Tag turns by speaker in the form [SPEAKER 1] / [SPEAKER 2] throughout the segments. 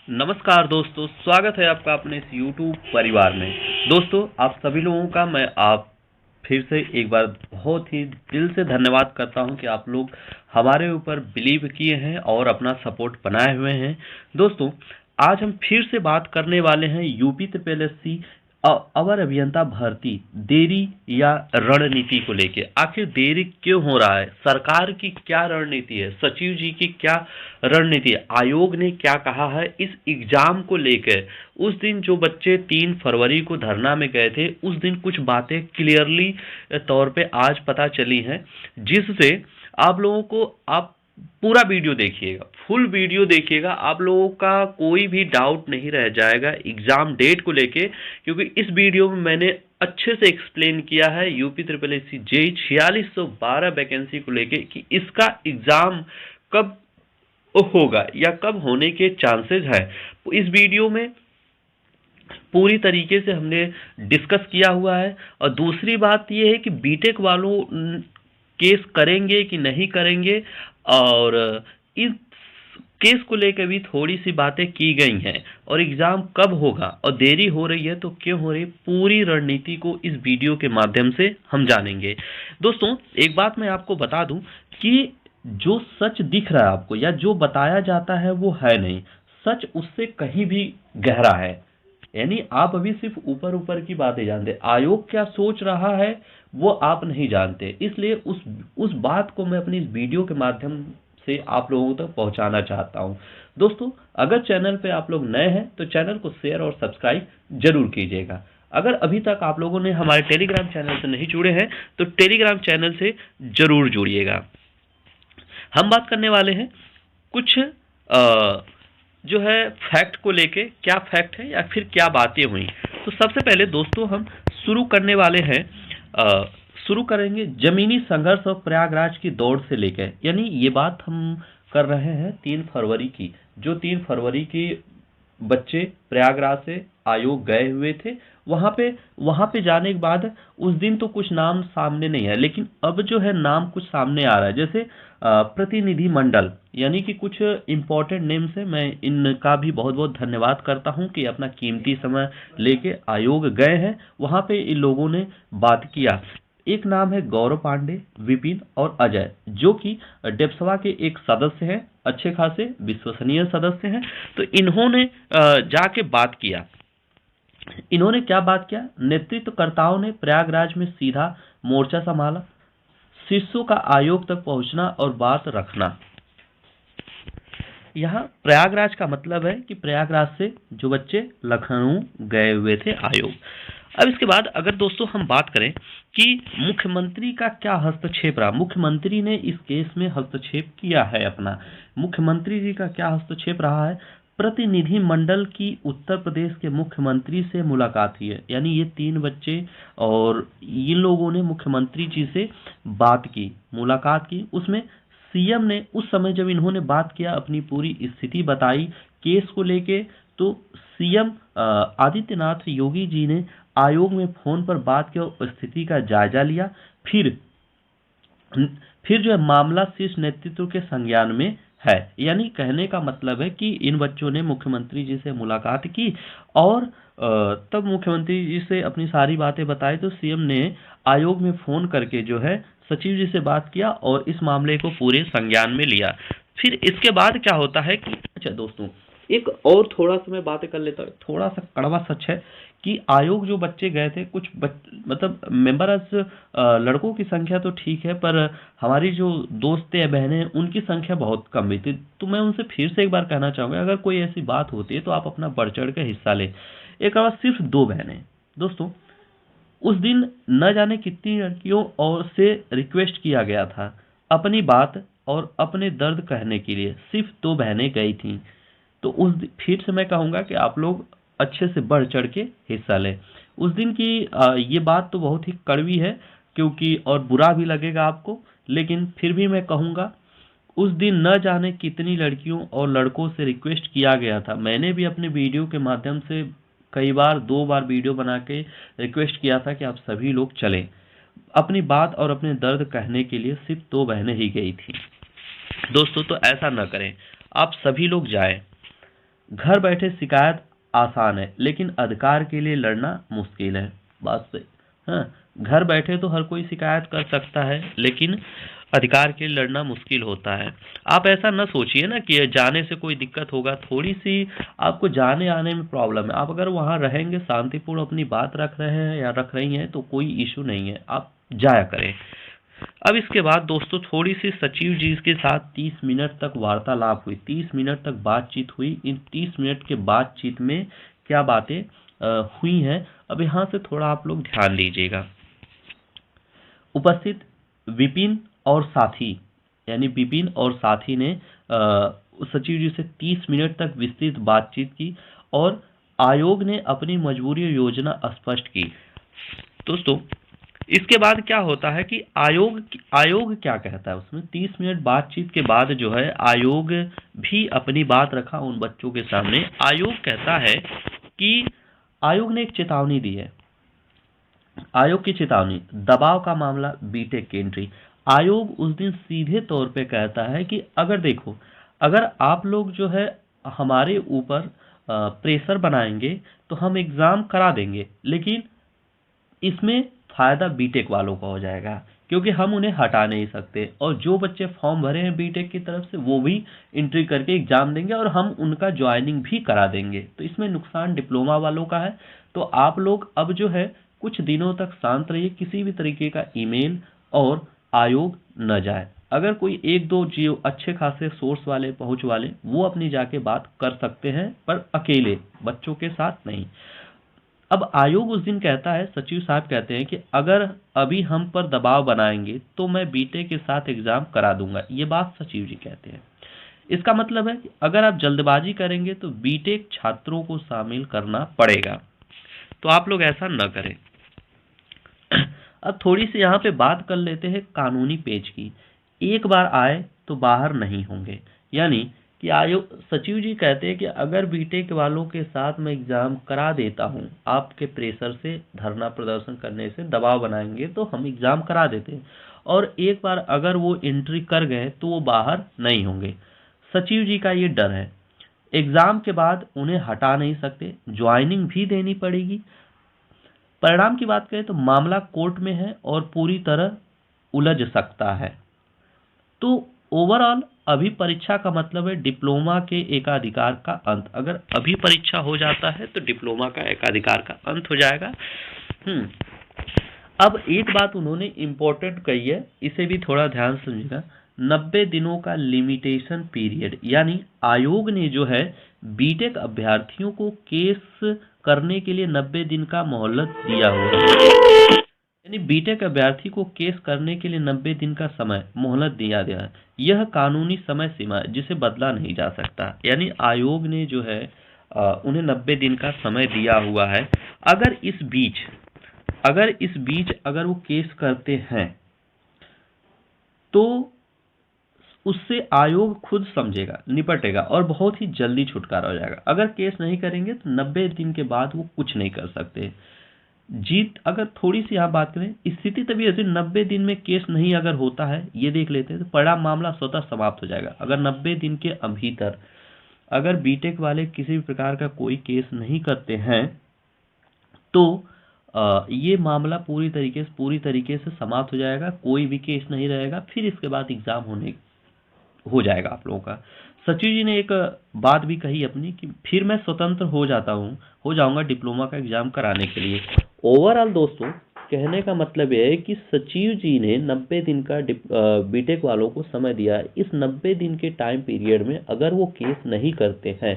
[SPEAKER 1] नमस्कार दोस्तों, स्वागत है आपका अपने इस YouTube परिवार में। दोस्तों, आप सभी लोगों का मैं आप फिर से एक बार बहुत ही दिल से धन्यवाद करता हूं कि आप लोग हमारे ऊपर बिलीव किए हैं और अपना सपोर्ट बनाए हुए हैं। दोस्तों, आज हम फिर से बात करने वाले हैं यूपी ट्रिपल एससी अवर अभियंता भर्ती देरी या रणनीति को लेके। आखिर देरी क्यों हो रहा है, सरकार की क्या रणनीति है, सचिव जी की क्या रणनीति है, आयोग ने क्या कहा है इस एग्जाम को लेकर। उस दिन जो बच्चे 3 फरवरी को धरना में गए थे, उस दिन कुछ बातें क्लियरली तौर पे आज पता चली हैं, जिससे आप लोगों को आप पूरा वीडियो देखिएगा, फुल वीडियो देखिएगा, आप लोगों का कोई भी डाउट नहीं रह जाएगा एग्जाम डेट को लेके। क्योंकि इस वीडियो में मैंने अच्छे से एक्सप्लेन किया है UP triple SC JE 4612 vacancy को लेके कि इसका एग्जाम कब होगा या कब होने के चांसेस है। इस वीडियो में पूरी तरीके से हमने डिस्कस किया हुआ है। और दूसरी बात यह है कि बीटेक वालों केस करेंगे कि नहीं करेंगे, और इस केस को लेकर भी थोड़ी सी बातें की गई हैं, और एग्जाम कब होगा और देरी हो रही है तो क्यों हो रही है, पूरी रणनीति को इस वीडियो के माध्यम से हम जानेंगे। दोस्तों, एक बात मैं आपको बता दूं कि जो सच दिख रहा है आपको या जो बताया जाता है वो है नहीं, सच उससे कहीं भी गहरा है। यानी आप अभी सिर्फ ऊपर ऊपर की बातें जानते, आयोग क्या सोच रहा है वो आप नहीं जानते। इसलिए उस बात को मैं अपनी इस वीडियो के माध्यम से आप लोगों तक पहुंचाना चाहता हूं। दोस्तों, अगर चैनल पे आप लोग नए हैं तो चैनल को शेयर और सब्सक्राइब जरूर कीजिएगा। अगर अभी तक आप लोगों ने हमारे टेलीग्राम चैनल से नहीं जुड़े हैं तो टेलीग्राम चैनल से जरूर जुड़िएगा। हम बात करने वाले हैं कुछ जो है फैक्ट को लेके, क्या फैक्ट है या फिर क्या बातें हुई। तो सबसे पहले दोस्तों हम शुरू करने वाले हैं, शुरू करेंगे जमीनी संघर्ष और प्रयागराज की दौड़ से लेकर। यानी ये बात हम कर रहे हैं 3 फरवरी की, जो 3 फरवरी की बच्चे प्रयागराज से आयोग गए हुए थे। वहां पे जाने के बाद उस दिन तो कुछ नाम सामने नहीं है, लेकिन अब जो है नाम कुछ सामने आ रहा है। जैसे प्रतिनिधि मंडल, यानी कि कुछ इंपॉर्टेंट नेम्स है। मैं इनका भी बहुत बहुत धन्यवाद करता हूं कि अपना कीमती समय लेके आयोग गए हैं, वहां पे इन लोगों ने बात किया। एक नाम है गौरव पांडे, विपिन और अजय, जो कि डेप्सवा के एक सदस्य हैं, अच्छे खासे विश्वसनीय सदस्य हैं। तो इन्होंने जाके बात किया। इन्होंने क्या बात किया, नेतृत्वकर्ताओं ने प्रयागराज में सीधा मोर्चा संभाला, शिष्यों का आयोग तक पहुंचना और बात रखना। यहाँ प्रयागराज का मतलब है कि प्रयागराज से जो बच्चे लखनऊ गए हुए थे आयोग। अब इसके बाद अगर दोस्तों हम बात करें कि मुख्यमंत्री का क्या हस्तक्षेप रहा, मुख्यमंत्री ने इस केस में हस्तक्षेप किया है अपना। मुख्यमंत्री जी का क्या हस्तक्षेप रहा है, प्रतिनिधि मंडल की उत्तर प्रदेश के मुख्यमंत्री से मुलाकात हुई है। यानी ये 3 बच्चे और इन लोगों ने मुख्यमंत्री जी से बात की, मुलाकात की। उसमें सीएम ने उस समय जब इन्होंने बात किया, अपनी पूरी स्थिति बताई केस को लेके, तो सीएम आदित्यनाथ योगी जी ने आयोग में फोन पर बात की और स्थिति का जायजा लिया। फिर जो है मामला शीर्ष नेतृत्व के संज्ञान में है। यानी कहने का मतलब है कि इन बच्चों ने मुख्यमंत्री जी से मुलाकात की और तब मुख्यमंत्री जी से अपनी सारी बातें बताई, तो सीएम ने आयोग में फोन करके जो है सचिव जी से बात किया और इस मामले को पूरे संज्ञान में लिया। फिर इसके बाद क्या होता है कि अच्छा दोस्तों, एक और थोड़ा सा मैं बातें कर लेता हूँ। थोड़ा सा कड़वा सच है कि आयोग जो बच्चे गए थे, कुछ मतलब मेंबर्स लड़कों की संख्या तो ठीक है, पर हमारी जो दोस्त या बहनें हैं उनकी संख्या बहुत कम हुई थी। तो मैं उनसे फिर से एक बार कहना चाहूँगा, अगर कोई ऐसी बात होती है तो आप अपना बढ़ चढ़ के हिस्सा लें। एक बार सिर्फ 2 बहनें दोस्तों, उस दिन न जाने कितनी लड़कियों और से रिक्वेस्ट किया गया था अपनी बात और अपने दर्द कहने के लिए, सिर्फ 2 बहनें गई थीं। तो फिर से मैं कहूँगा कि आप लोग अच्छे से बढ़ चढ़ के हिस्सा लें। उस दिन की ये बात तो बहुत ही कड़वी है, क्योंकि और बुरा भी लगेगा आपको, लेकिन फिर भी मैं कहूँगा उस दिन न जाने कितनी लड़कियों और लड़कों से रिक्वेस्ट किया गया था। मैंने भी अपने वीडियो के माध्यम से कई बार 2 बार वीडियो बना के रिक्वेस्ट किया था कि आप सभी लोग चलें। अपनी बात और अपने दर्द कहने के लिए सिर्फ 2 बहनें ही गई थी दोस्तों। तो ऐसा न करें, आप सभी लोग जाएं। घर बैठे शिकायत आसान है लेकिन अधिकार के लिए लड़ना मुश्किल है। बात से हाँ, घर बैठे तो हर कोई शिकायत कर सकता है लेकिन अधिकार के लिए लड़ना मुश्किल होता है। आप ऐसा न सोचिए ना कि जाने से कोई दिक्कत होगा, थोड़ी सी आपको जाने आने में प्रॉब्लम है। आप अगर वहाँ रहेंगे, शांतिपूर्ण अपनी बात रख रहे हैं या रख रही हैं तो कोई इशू नहीं है, आप जाया करें। अब इसके बाद दोस्तों थोड़ी सी सचिव जी के साथ 30 मिनट तक वार्तालाप हुई, 30 मिनट तक बातचीत हुई। इन 30 मिनट के बातचीत में क्या बातें हुई हैं, अब यहाँ से थोड़ा आप लोग ध्यान दीजिएगा। उपस्थित विपिन और साथी, यानी विपिन और साथी ने सचिव जी से 30 मिनट तक विस्तृत बातचीत की और आयोग ने अपनी मजबूरी योजना स्पष्ट की। दोस्तों इसके बाद क्या होता है कि आयोग क्या कहता है, उसमें 30 मिनट बातचीत के बाद जो है आयोग भी अपनी बात रखा उन बच्चों के सामने। आयोग कहता है कि आयोग ने एक चेतावनी दी है। आयोग की चेतावनी, दबाव का मामला, बीटेक की एंट्री। आयोग उस दिन सीधे तौर पे कहता है कि अगर देखो, अगर आप लोग जो है हमारे ऊपर प्रेशर बनाएंगे तो हम एग्जाम करा देंगे, लेकिन इसमें फायदा बीटेक वालों का हो जाएगा क्योंकि हम उन्हें हटा नहीं सकते और जो बच्चे फॉर्म भरे हैं बीटेक की तरफ से वो भी एंट्री करके एग्जाम देंगे और हम उनका ज्वाइनिंग भी करा देंगे। तो इसमें नुकसान डिप्लोमा वालों का है। तो आप लोग अब जो है कुछ दिनों तक शांत रहिए, किसी भी तरीके का ईमेल और आयोग न जाए। अगर कोई एक दो जो अच्छे खासे सोर्स वाले पहुंच वाले वो अपनी जाके बात कर सकते हैं, पर अकेले, बच्चों के साथ नहीं। अब आयोग उस दिन कहता है, सचिव साहब कहते हैं कि अगर अभी हम पर दबाव बनाएंगे तो मैं बीटेक के साथ एग्जाम करा दूंगा। ये बात सचिव जी कहते हैं। इसका मतलब है कि अगर आप जल्दबाजी करेंगे तो बीटेक छात्रों को शामिल करना पड़ेगा, तो आप लोग ऐसा न करें। अब थोड़ी सी यहाँ पे बात कर लेते हैं कानूनी पेच की। एक बार आए तो बाहर नहीं होंगे, यानी कि आयोग, सचिव जी कहते हैं कि अगर बीटेक वालों के साथ मैं एग्जाम करा देता हूं, आपके प्रेशर से, धरना प्रदर्शन करने से, दबाव बनाएंगे तो हम एग्जाम करा देते हैं, और एक बार अगर वो एंट्री कर गए तो वो बाहर नहीं होंगे। सचिव जी का ये डर है। एग्जाम के बाद उन्हें हटा नहीं सकते, ज्वाइनिंग भी देनी पड़ेगी। परिणाम की बात करें तो मामला कोर्ट में है और पूरी तरह उलझ सकता है। तो ओवरऑल अभी परीक्षा का मतलब है डिप्लोमा के एकाधिकार का अंत। अगर अभी परीक्षा हो जाता है तो डिप्लोमा का एकाधिकार का अंत हो जाएगा। अब एक बात उन्होंने इम्पोर्टेंट कही है, इसे भी थोड़ा ध्यान से समझिएगा। 90 दिनों का लिमिटेशन पीरियड, यानी आयोग ने जो है बीटेक अभ्यर्थियों को केस करने के लिए 90 दिन का मोहलत दिया हुआ है। यानी बीटेक अभ्यर्थी को केस करने के लिए 90 दिन का समय मोहलत दिया गया है। यह कानूनी समय सीमा है जिसे बदला नहीं जा सकता। यानी आयोग ने जो है उन्हें 90 दिन का समय दिया हुआ है। अगर इस बीच अगर वो केस करते हैं तो उससे आयोग खुद समझेगा, निपटेगा और बहुत ही जल्दी छुटकारा हो जाएगा। अगर केस नहीं करेंगे तो 90 दिन के बाद वो कुछ नहीं कर सकते। जीत, अगर थोड़ी सी यहाँ बात करें, स्थिति तभी ऐसी 90 दिन में केस नहीं अगर होता है, ये देख लेते हैं, तो परिणाम मामला स्वतः समाप्त हो जाएगा। अगर 90 दिन के भीतर अगर बीटेक वाले किसी भी प्रकार का कोई केस नहीं करते हैं तो ये मामला पूरी तरीके से समाप्त हो जाएगा, कोई भी केस नहीं रहेगा। फिर इसके बाद एग्जाम हो जाएगा आप लोगों का। सचिव जी ने एक बात भी कही अपनी कि फिर मैं स्वतंत्र हो जाऊंगा डिप्लोमा का एग्जाम कराने के लिए। ओवरऑल दोस्तों कहने का मतलब यह है कि सचिव जी ने 90 दिन का बीटेक वालों को समय दिया है। इस 90 दिन के टाइम पीरियड में अगर वो केस नहीं करते हैं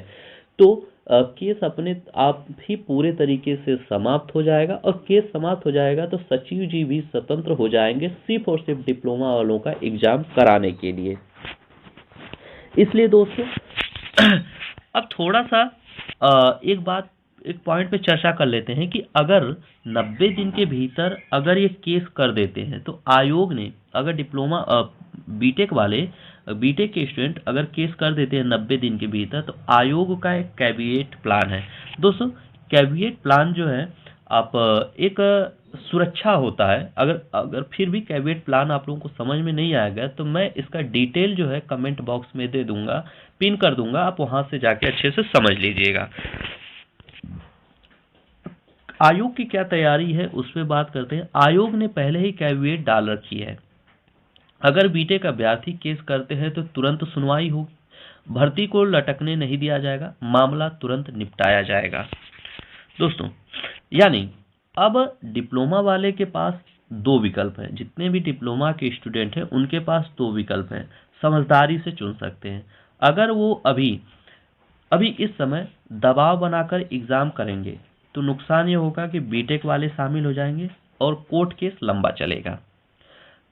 [SPEAKER 1] तो केस अपने आप ही पूरे तरीके से समाप्त हो जाएगा, और केस समाप्त हो जाएगा तो सचिव जी भी स्वतंत्र हो जाएंगे सिर्फ और सिर्फ डिप्लोमा वालों का एग्जाम कराने के लिए। इसलिए दोस्तों अब थोड़ा सा एक पॉइंट पे चर्चा कर लेते हैं कि अगर 90 दिन के भीतर अगर ये केस कर देते हैं तो आयोग ने, अगर डिप्लोमा बीटेक के स्टूडेंट अगर केस कर देते हैं 90 दिन के भीतर, तो आयोग का एक कैविएट प्लान है। दोस्तों कैविएट प्लान जो है, आप एक सुरक्षा होता है। अगर अगर फिर भी कैविएट प्लान आप लोगों को समझ में नहीं आएगा तो मैं इसका डिटेल जो है कमेंट बॉक्स में दे दूंगा, पिन कर दूंगा, आप वहां से जाके अच्छे से समझ लीजिएगा। आयोग की क्या तैयारी है उस पर बात करते हैं। आयोग ने पहले ही कैविएट डाल रखी है। अगर बीटेक अभ्यर्थी केस करते हैं तो तुरंत सुनवाई होगी, भर्ती को लटकने नहीं दिया जाएगा, मामला तुरंत निपटाया जाएगा। दोस्तों, यानी अब डिप्लोमा वाले के पास दो विकल्प हैं। जितने भी डिप्लोमा के स्टूडेंट हैं उनके पास दो विकल्प हैं, समझदारी से चुन सकते हैं। अगर वो अभी अभी इस समय दबाव बनाकर एग्जाम करेंगे तो नुकसान ये होगा कि बीटेक वाले शामिल हो जाएंगे और कोर्ट केस लंबा चलेगा।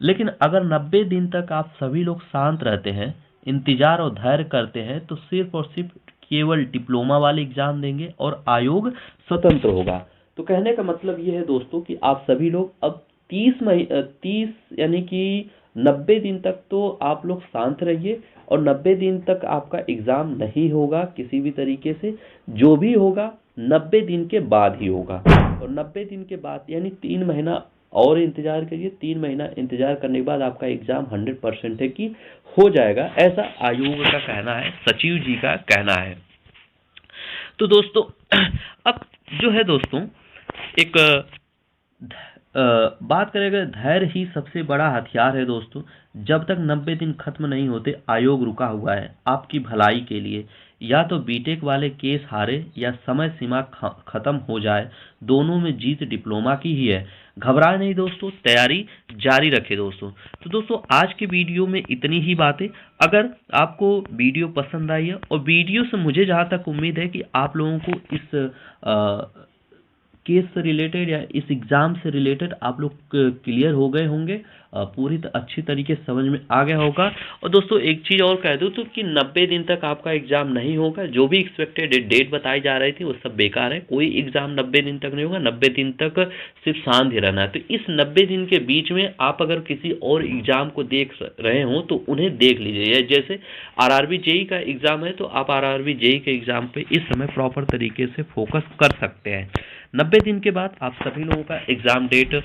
[SPEAKER 1] लेकिन अगर 90 दिन तक आप सभी लोग शांत रहते हैं, इंतजार और धैर्य करते हैं तो सिर्फ और सिर्फ केवल डिप्लोमा वाले एग्जाम देंगे और आयोग स्वतंत्र होगा। तो कहने का मतलब ये है दोस्तों कि आप सभी लोग अब 30 यानी कि 90 दिन तक तो आप लोग शांत रहिए और 90 दिन तक आपका एग्जाम नहीं होगा किसी भी तरीके से। जो भी होगा 90 दिन के बाद ही होगा और 90 दिन के बाद यानी 3 महीना और इंतजार करिए। 3 महीना इंतजार करने के बाद आपका एग्जाम 100% है कि हो जाएगा, ऐसा आयोग का कहना है, सचिव जी का कहना है। तो दोस्तों अब जो है दोस्तों एक बात करेंगे, धैर्य ही सबसे बड़ा हथियार है दोस्तों। जब तक 90 दिन खत्म नहीं होते आयोग रुका हुआ है आपकी भलाई के लिए। या तो बीटेक वाले केस हारे या समय सीमा खत्म हो जाए, दोनों में जीत डिप्लोमा की ही है। घबराए नहीं दोस्तों, तैयारी जारी रखें दोस्तों। तो दोस्तों आज के वीडियो में इतनी ही बातें। अगर आपको वीडियो पसंद आई है और वीडियो से मुझे जहाँ तक उम्मीद है कि आप लोगों को इस केस से रिलेटेड या इस एग्ज़ाम से रिलेटेड आप लोग क्लियर हो गए होंगे, पूरी अच्छी तरीके से समझ में आ गया होगा। और दोस्तों एक चीज़ और कह दूँ तो कि 90 दिन तक आपका एग्ज़ाम नहीं होगा। जो भी एक्सपेक्टेड डेट बताई जा रही थी वो सब बेकार है। कोई एग्ज़ाम 90 दिन तक नहीं होगा। 90 दिन तक सिर्फ शांत ही रहना है। तो इस 90 दिन के बीच में आप अगर किसी और एग्ज़ाम को देख रहे हों तो उन्हें देख लीजिए। जैसे आरआरबी जेई का एग्ज़ाम है तो आप आरआरबी जेई के एग्ज़ाम पे इस समय प्रॉपर तरीके से फोकस कर सकते हैं। 90 दिन के बाद आप सभी लोगों का एग्ज़ाम डेट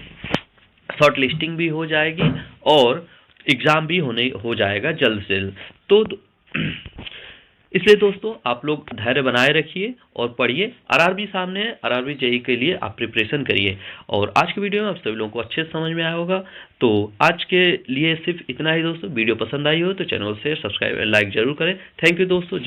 [SPEAKER 1] शॉर्ट लिस्टिंग भी हो जाएगी और एग्ज़ाम भी हो जाएगा जल्द से जल्द। तो इसलिए दोस्तों आप लोग धैर्य बनाए रखिए और पढ़िए। आरआरबी सामने है, आरआरबी जेई के लिए आप प्रिपरेशन करिए। और आज के वीडियो में आप सभी लोगों को अच्छे से समझ में आया होगा। तो आज के लिए सिर्फ इतना ही दोस्तों। वीडियो पसंद आई हो तो चैनल से सब्सक्राइब लाइक जरूर करें। थैंक यू दोस्तों।